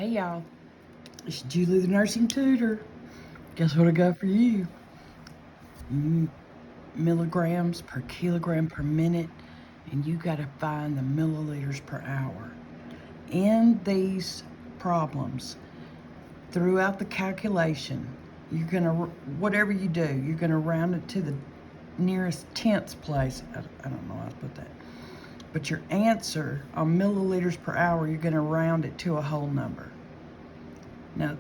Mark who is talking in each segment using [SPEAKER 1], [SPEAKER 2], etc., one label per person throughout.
[SPEAKER 1] Hey y'all, it's Julie the nursing tutor. Guess what I got for you? Milligrams per kilogram per minute, and you got to find the milliliters per hour. In these problems, throughout the calculation, you're going to, whatever you do, you're going to round it to the nearest tenth place. I don't know how to put that. But your answer on milliliters per hour, you're going to round it to a whole number. Now,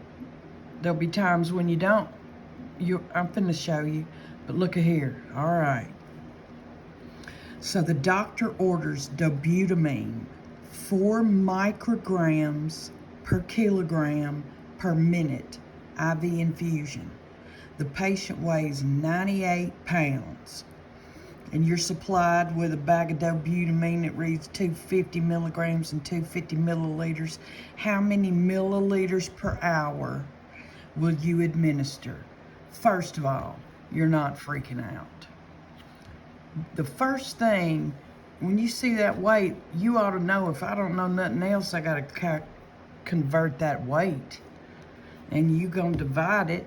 [SPEAKER 1] there'll be times when you don't. I'm finna show you, but look at here. All right. So the doctor orders Dobutamine, 4 micrograms per kilogram per minute, IV infusion. The patient weighs 98 pounds. And you're supplied with a bag of Dobutamine that reads 250 milligrams and 250 milliliters. How many milliliters per hour will you administer? First of all, you're not freaking out. The first thing, when you see that weight, you ought to know, if I don't know nothing else, I got to convert that weight. And you're going to divide it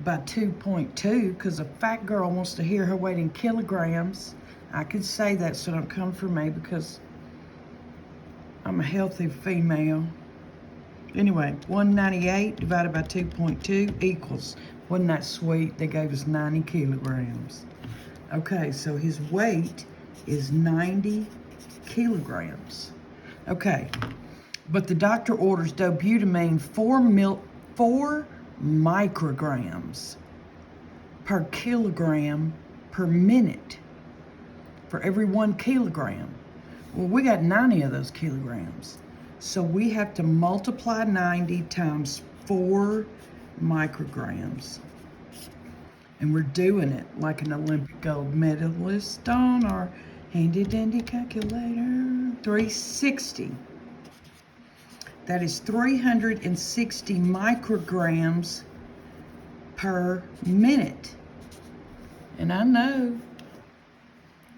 [SPEAKER 1] by 2.2, because a fat girl wants to hear her weight in kilograms. I could say that, so don't come for me, because I'm a healthy female. Anyway, 198 divided by 2.2 equals, wasn't that sweet? They gave us 90 kilograms. Okay, so his weight is 90 kilograms. Okay, but the doctor orders Dobutamine 4 micrograms per kilogram per minute for every 1 kilogram. Well, we got 90 of those kilograms. So we have to multiply 90 times 4 micrograms. And we're doing it like an Olympic gold medalist on our handy dandy calculator. 360. That is 360 micrograms per minute. And I know,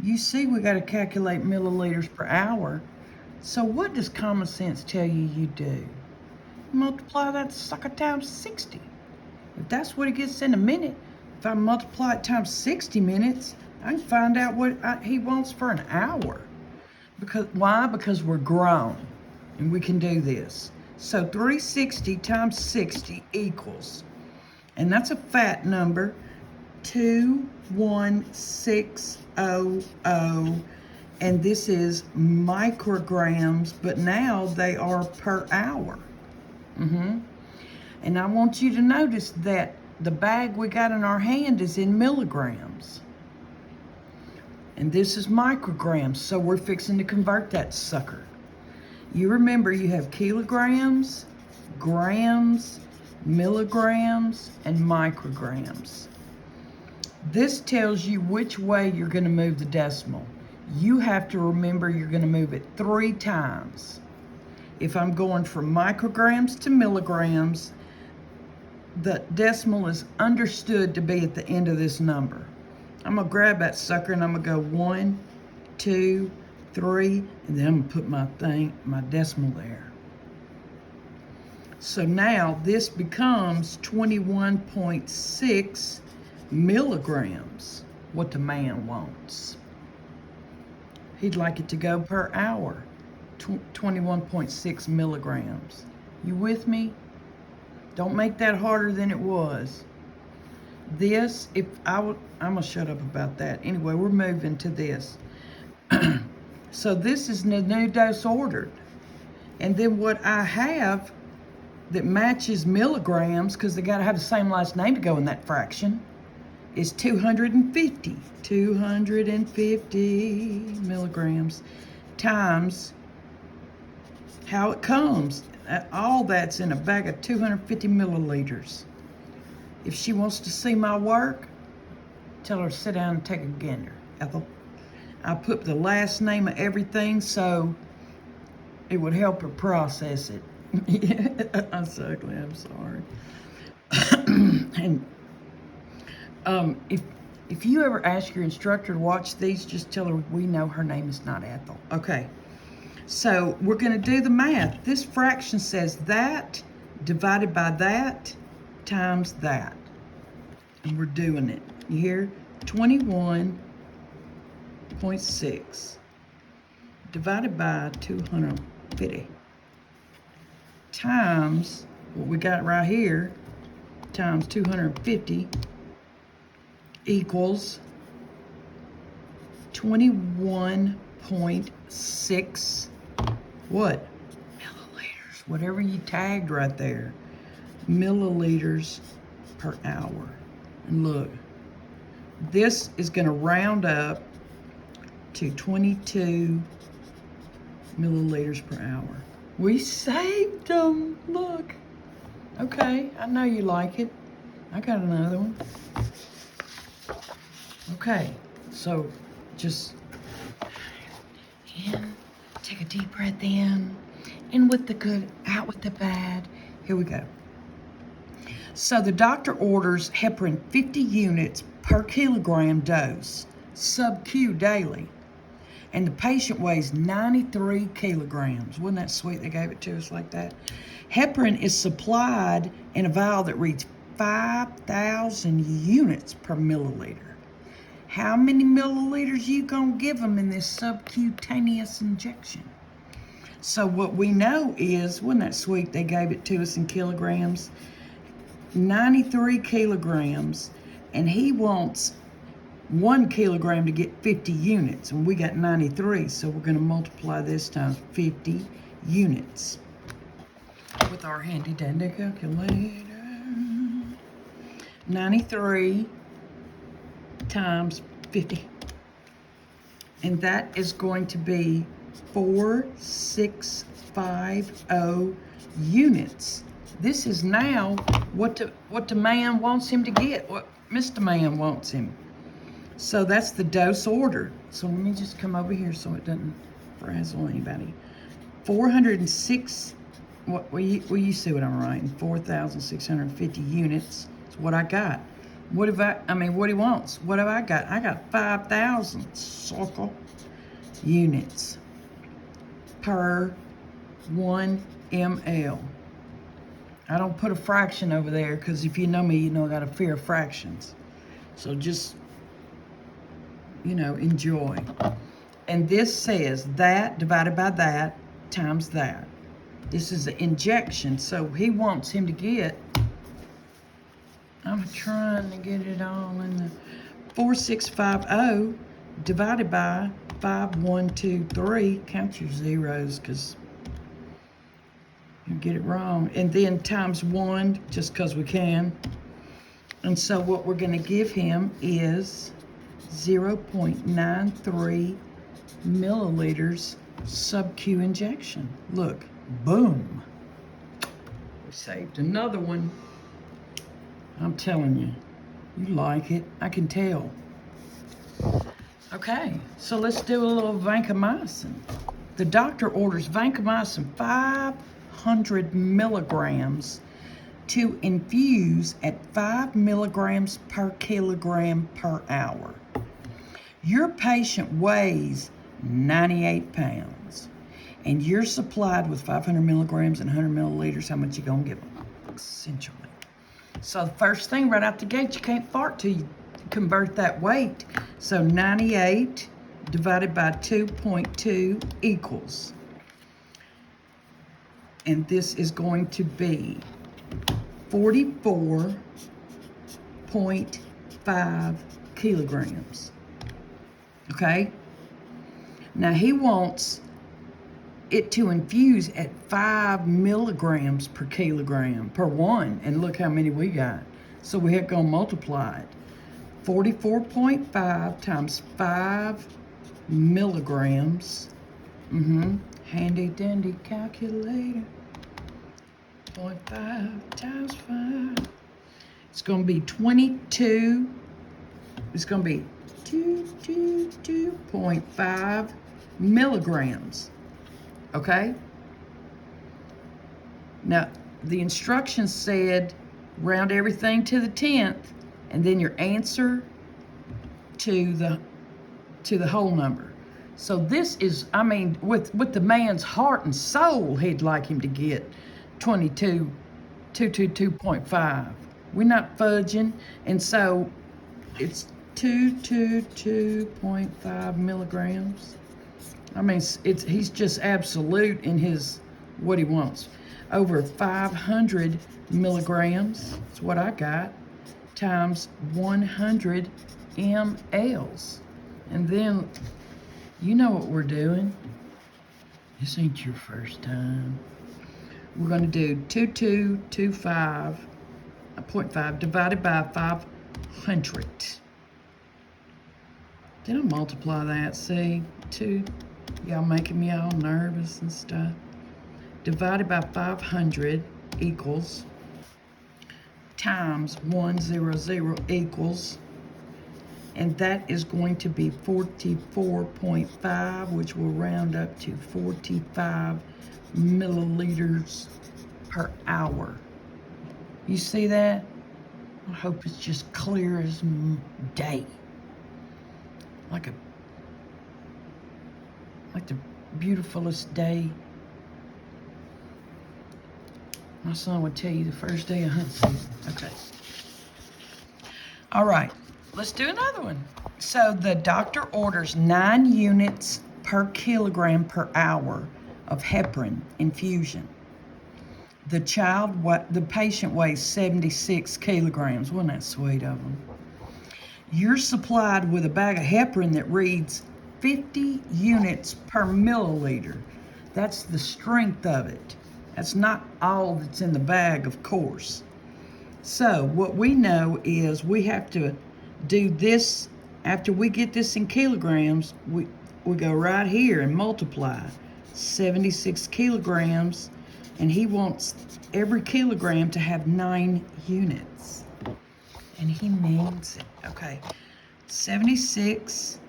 [SPEAKER 1] you see we got to calculate milliliters per hour. So what does common sense tell you do? Multiply that sucker times 60. If that's what it gets in a minute, if I multiply it times 60 minutes, I can find out what he wants for an hour. Why? Because we're grown. And we can do this. So 360 times 60 equals, and that's a fat number, 21600, and this is micrograms, but now they are per hour. And I want you to notice that the bag we got in our hand is in milligrams. And this is micrograms, so we're fixing to convert that sucker. You remember you have kilograms, grams, milligrams, and micrograms. This tells you which way you're going to move the decimal. You have to remember you're going to move it 3 times. If I'm going from micrograms to milligrams, the decimal is understood to be at the end of this number. I'm going to grab that sucker and I'm going to go 1, 2, 3, and then I'm gonna put my decimal there. So now this becomes 21.6 milligrams, what the man wants. He'd like it to go per hour, 21.6 milligrams. You with me? Don't make that harder than it was. This, I'm gonna shut up about that. Anyway, we're moving to this. So this is the new dose ordered. And then what I have that matches milligrams, because they got to have the same last name to go in that fraction, is 250. 250 milligrams times how it comes. All that's in a bag of 250 milliliters. If she wants to see my work, tell her to sit down and take a gander, Ethel. I put the last name of everything so it would help her process it. I'm so ugly, I'm sorry. And if you ever ask your instructor to watch these, just tell her we know her name is not Ethel. Okay, So we're going to do the math. This fraction says that divided by that times that. And we're doing it. You hear? 21.6 divided by 250 times what we got right here times 250 equals 21.6 what? Milliliters. Whatever you tagged right there. Milliliters per hour. And look, this is going to round up to 22 milliliters per hour. We saved them. Look. Okay, I know you like it. I got another one. Okay, so just in, take a deep breath in with the good, out with the bad. Here we go. So the doctor orders heparin 50 units per kilogram dose, sub-Q daily. And the patient weighs 93 kilograms. Wasn't that sweet they gave it to us like that? Heparin is supplied in a vial that reads 5,000 units per milliliter. How many milliliters you gonna give them in this subcutaneous injection? So what we know is, wasn't that sweet they gave it to us in kilograms? 93 kilograms, and he wants 1 kilogram to get 50 units, and we got 93, so we're going to multiply this times 50 units with our handy dandy calculator. 93 times 50, and that is going to be 4650 units. This is now what the man wants him to get, what Mr. Man wants him. So that's the dose order. So let me just come over here so it doesn't frazzle anybody. 406, will you see what I'm writing? 4,650 units is what I got. What he wants. What have I got? I got 5,000 circle units per 1 ml. I don't put a fraction over there because if you know me, you know I got a fear of fractions. So just, enjoy. And this says that divided by that times that. This is an injection, so he wants him to get, I'm trying to get it all in the 4650 divided by 5123. Count your zeros because you get it wrong. And then times 1, just because we can. And so what we're going to give him is 0.93 milliliters sub-Q injection. Look, boom. We saved another one. I'm telling you, you like it. I can tell. Okay, so let's do a little vancomycin. The doctor orders vancomycin 500 milligrams to infuse at 5 milligrams per kilogram per hour. Your patient weighs 98 pounds, and you're supplied with 500 milligrams and 100 milliliters. How much you gonna give them? Essentially. So the first thing right out the gate, you can't fart till you convert that weight. So 98 divided by 2.2 equals, and this is going to be 44.5 kilograms. Okay? Now he wants it to infuse at 5 milligrams per kilogram per 1, and look how many we got. So we have gonna multiply it. 44.5 times 5 milligrams. Handy dandy calculator. 0.5 times 5. It's gonna be 22. It's gonna be 2.5 milligrams. Okay? Now, the instructions said round everything to the 10th, and then your answer to the whole number. So this is, I mean, with the man's heart and soul, he'd like him to get 222.5. We're not fudging, and so it's 222.5 milligrams. I mean, he's just absolute in his what he wants. Over 500 milligrams, that's what I got, times 100 mLs. And then, you know what we're doing. This ain't your first time. We're going to do 2225.5 divided by 500. Did I multiply that? See? 2. Y'all making me all nervous and stuff. Divided by 500 equals times 100 equals, and that is going to be 44.5, which will round up to 45 milliliters per hour. You see that? I hope it's just clear as day. Like the beautifulest day. My son would tell you the first day of hunt season. Okay. All right, let's do another one. So the doctor orders 9 units per kilogram per hour of heparin infusion. The patient weighs 76 kilograms. Wasn't that sweet of them? You're supplied with a bag of heparin that reads 50 units per milliliter. That's the strength of it. That's not all that's in the bag, of course. So what we know is we have to do this. After we get this in kilograms, we go right here and multiply 76 kilograms, and he wants every kilogram to have 9 units. And he means it. Okay, 76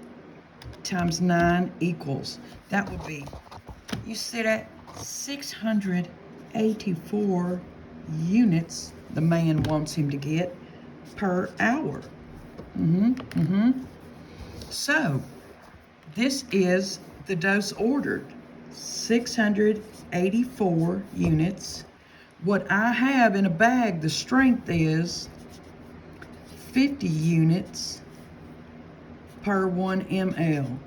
[SPEAKER 1] times 9 equals, that would be, you see that? 684 units the man wants him to get per hour. So, this is the dose ordered, 684 units. What I have in a bag, the strength is 50 units per 1 ml.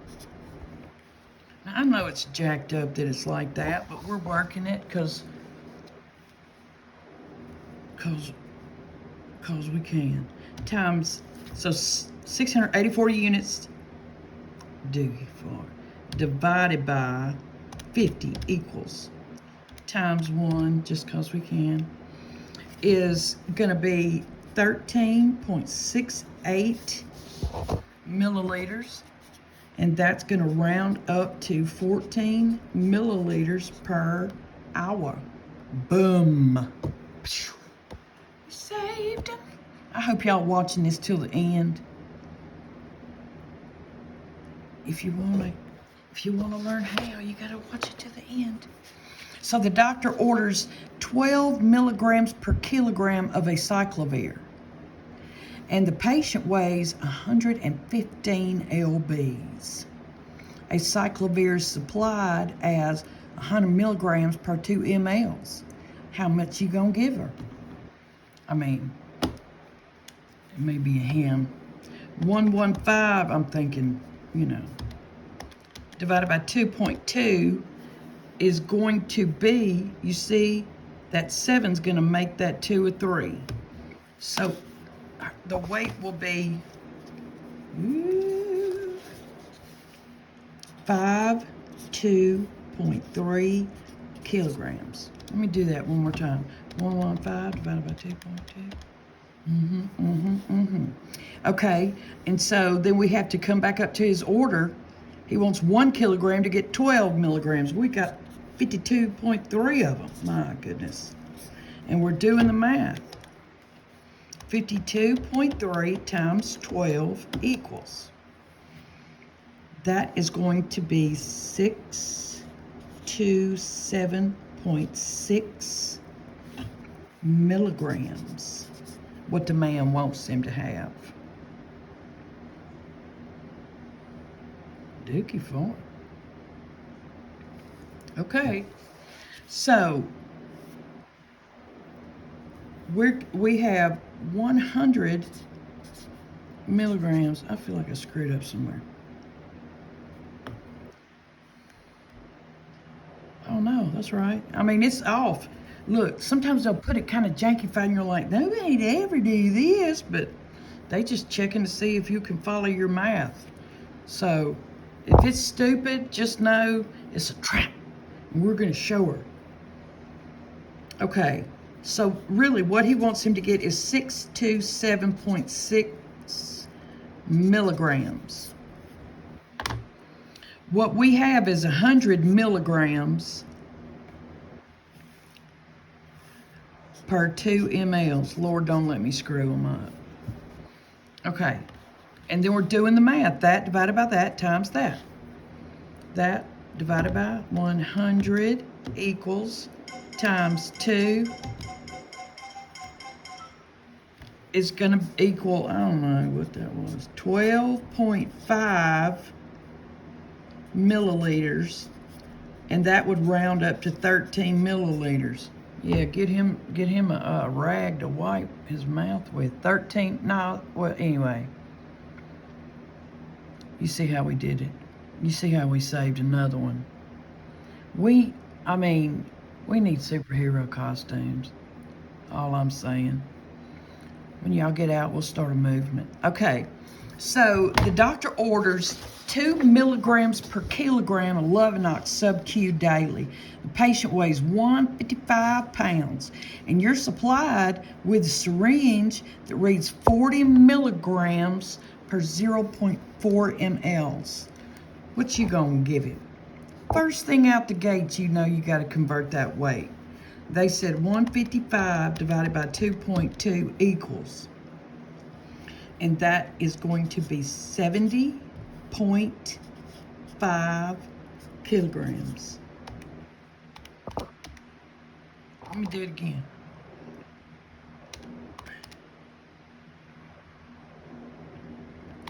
[SPEAKER 1] Now, I know it's jacked up that it's like that, but we're working it because we can. Times, so 684 units divided by 50 equals, times 1, just because we can, is going to be 13.68 milliliters, and that's going to round up to 14 milliliters per hour. Boom. Saved him. I hope y'all watching this till the end. If you want to learn how, you got to watch it to the end. So the doctor orders 12 milligrams per kilogram of Acyclovir, and the patient weighs 115 lbs. Acyclovir is supplied as 100 milligrams per 2 mLs. How much you gonna give her? I mean, it may be a ham. 115, I'm thinking, divided by 2.2 is going to be, you see, that 7's going to make that 2 a 3. So the weight will be 52.3 kilograms. Let me do that one more time. 115 divided by 2.2. Okay, and so then we have to come back up to his order. He wants 1 kilogram to get 12 milligrams. We got 52.3 of them. My goodness. And we're doing the math. 52.3 times 12 equals. That is going to be 627.6 milligrams. What the man wants him to have. Dookie for it. Okay, so we have 100 milligrams. I feel like I screwed up somewhere. Oh no, that's right. I mean, it's off. Look, sometimes they'll put it kind of jankified and you're like, nobody ever do this, but they just checking to see if you can follow your math. So if it's stupid, just know it's a trap. And we're gonna show her. Okay, so really what he wants him to get is 627.6 milligrams. What we have is 100 milligrams per 2 mLs. Lord, don't let me screw them up. Okay, and then we're doing the math. That divided by that times that. That divided by 100 equals times 2 is going to equal, I don't know what that was, 12.5 milliliters, and that would round up to 13 milliliters. Yeah, get him a rag to wipe his mouth with. 13, no, well, anyway. You see how we did it. You see how we saved another one. I mean, we need superhero costumes. All I'm saying. When y'all get out, we'll start a movement. Okay, so the doctor orders 2 milligrams per kilogram of Lovenox sub-Q daily. The patient weighs 155 pounds, and you're supplied with a syringe that reads 40 milligrams per 0.4 mLs. What you gonna give him? First thing out the gates, you know you gotta convert that weight. They said 155 divided by 2.2 equals, and that is going to be 70.5 kilograms. Let me do it again.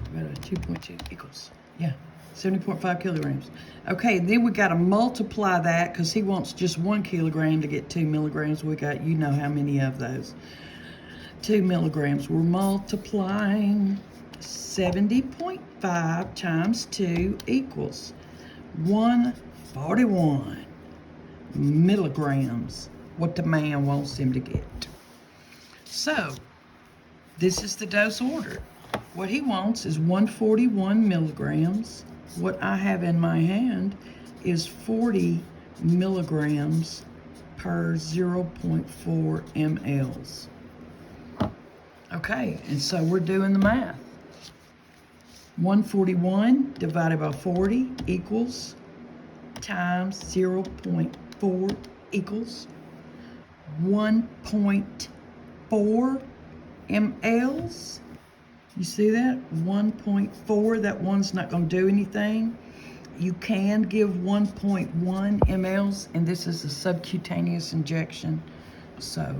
[SPEAKER 1] Divided by 2.2 equals, yeah, 70.5 kilograms. Okay, then we got to multiply that because he wants just 1 kilogram to get 2 milligrams. We got, you know how many of those. 2 milligrams. We're multiplying 70.5 times 2 equals 141 milligrams, what the man wants him to get. So, this is the dose ordered. What he wants is 141 milligrams. What I have in my hand is 40 milligrams per 0.4 mLs. Okay, and so we're doing the math. 141 divided by 40 equals times 0.4 equals 1.4 mLs. You see that? 1.4, that one's not going to do anything. You can give 1.1 mLs, and this is a subcutaneous injection. So,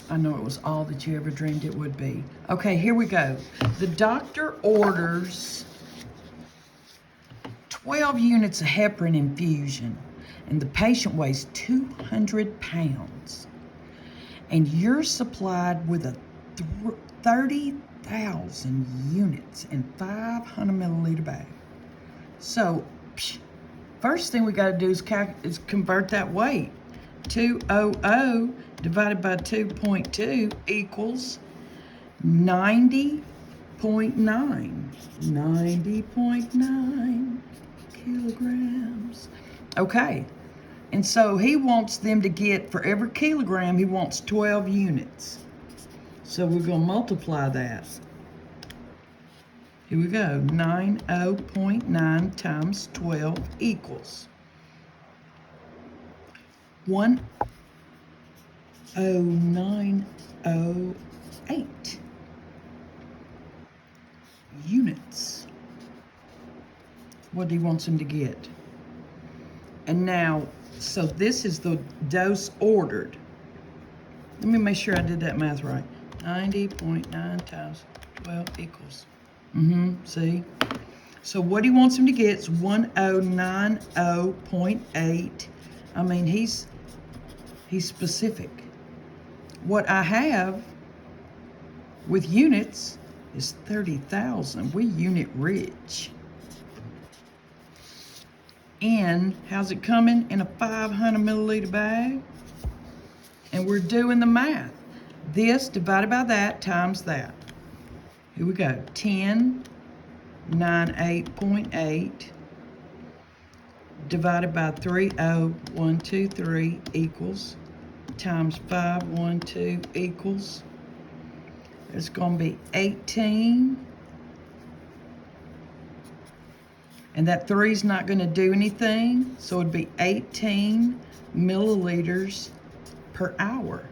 [SPEAKER 1] I know it was all that you ever dreamed it would be. Okay, here we go. The doctor orders 12 units of heparin infusion, and the patient weighs 200 pounds. And you're supplied with a 30,000 units in 500 milliliter bag. So, first thing we got to do is convert that weight. 200 divided by 2.2 equals 90.9. 90.9 kilograms. Okay, and so he wants them to get, for every kilogram, he wants 12 units. So we're going to multiply that. Here we go. 90.9 times 12 equals 10908 units. What he wants him to get. And now, so this is the dose ordered. Let me make sure I did that math right. 90.9 times 12 equals. See? So what he wants him to get is 1090.8. I mean, he's specific. What I have with units is 30,000. We unit rich. And how's it coming? In a 500 milliliter bag. And we're doing the math. This divided by that times that. Here we go. 1098.8 divided by 30123 equals times 512 equals. It's going to be 18. And that 3 is not going to do anything, so it'd be 18 milliliters per hour.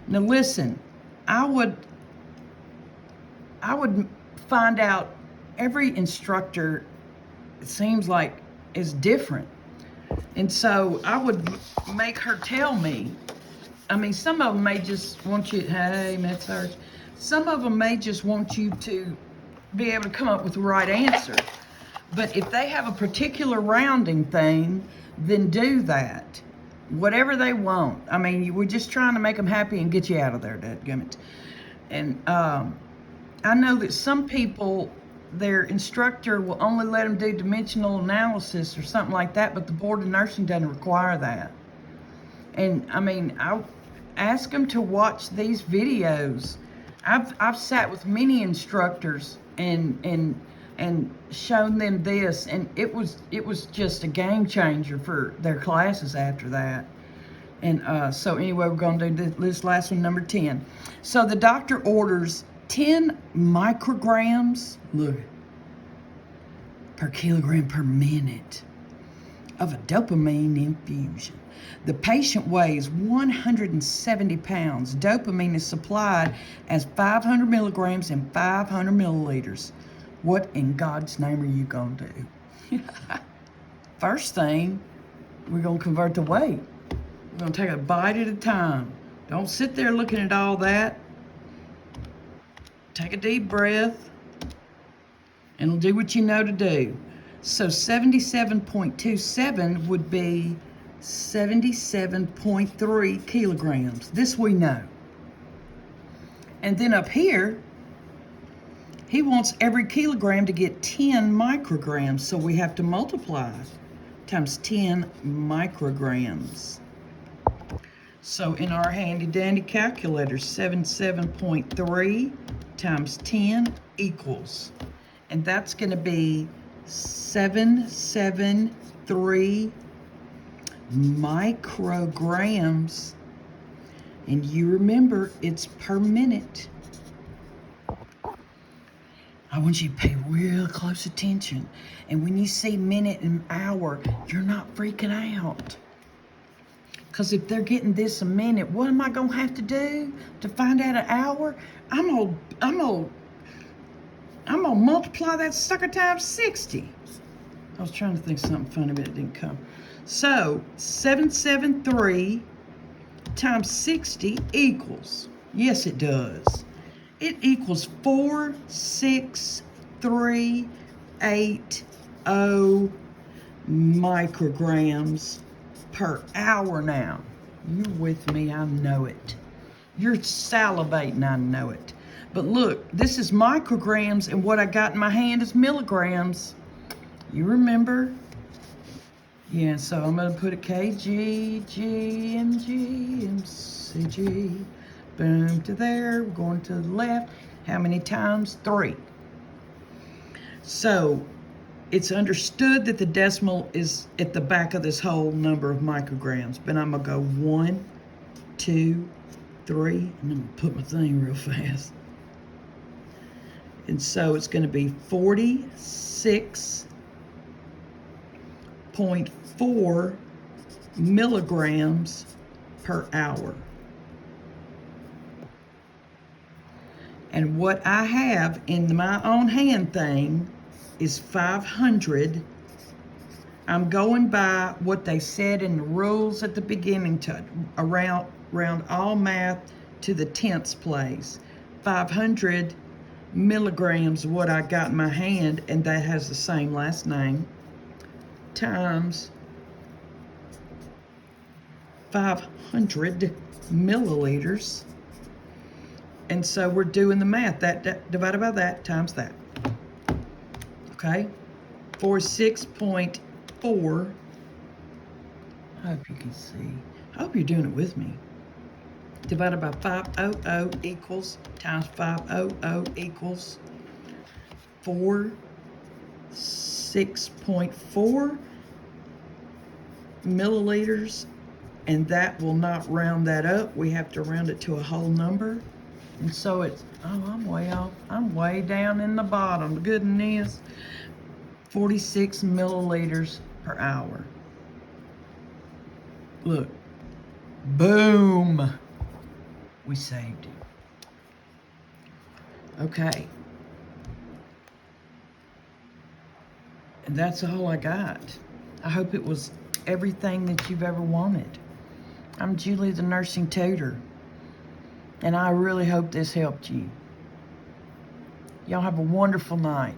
[SPEAKER 1] Now listen, I would find out, every instructor, it seems like, is different. And so I would make her tell me. I mean, some of them may just want you, hey, med-surg. Some of them may just want you to be able to come up with the right answer. But if they have a particular rounding thing, then do that. Whatever they want. I mean, we're just trying to make them happy and get you out of there, dadgummit. And I know that some people, their instructor will only let them do dimensional analysis or something like that, but the Board of Nursing doesn't require that. And I mean, I ask them to watch these videos. I've sat with many instructors and shown them this, and it was just a game changer for their classes after that. And so anyway, we're going to do this last one, number 10. So the doctor orders 10 micrograms, look, per kilogram per minute of a dopamine infusion. The patient weighs 170 pounds. Dopamine is supplied as 500 milligrams and 500 milliliters. What in God's name are you going to do? First thing, we're going to convert the weight. We're going to take a bite at a time. Don't sit there looking at all that. Take a deep breath and do what you know to do. So 77.27 would be 77.3 kilograms. This we know. And then up here, he wants every kilogram to get 10 micrograms, so we have to multiply times 10 micrograms. So in our handy dandy calculator, 77.3 times 10 equals, and that's going to be 773 micrograms. And you remember, it's per minute. I want you to pay real close attention. And when you see minute and hour, you're not freaking out. Because if they're getting this a minute, what am I going to have to do to find out an hour? I'm gonna multiply that sucker times 60. I was trying to think of something funny, but it didn't come. So 773 times 60 equals, yes it does. It equals 46380 micrograms per hour now. You're with me, I know it. You're salivating, I know it. But look, this is micrograms, and what I got in my hand is milligrams. You remember? Yeah, so I'm going to put a kg, g, mg, mcg. Boom to there. We're going to the left. How many times? 3. So it's understood that the decimal is at the back of this whole number of micrograms. But I'm going to go 1, 2, 3. And I'm going to put my thing real fast. And so it's going to be 46.4 milligrams per hour. And what I have in my own hand thing is 500. I'm going by what they said in the rules at the beginning to around all math to the tenths place. 500 milligrams of what I got in my hand, and that has the same last name, times 500 milliliters. And so we're doing the math. That divided by that times that. Okay? 46.4. I hope you can see. I hope you're doing it with me. Divided by 500 equals times 500 equals 6.4 milliliters, and that will not round that up. We have to round it to a whole number. And so it's, oh, I'm way off. I'm way down in the bottom. The good news is 46 milliliters per hour. Look, boom, we saved it. Okay. And that's all I got. I hope it was everything that you've ever wanted. I'm Julie, the nursing tutor, and I really hope this helped you. Y'all have a wonderful night.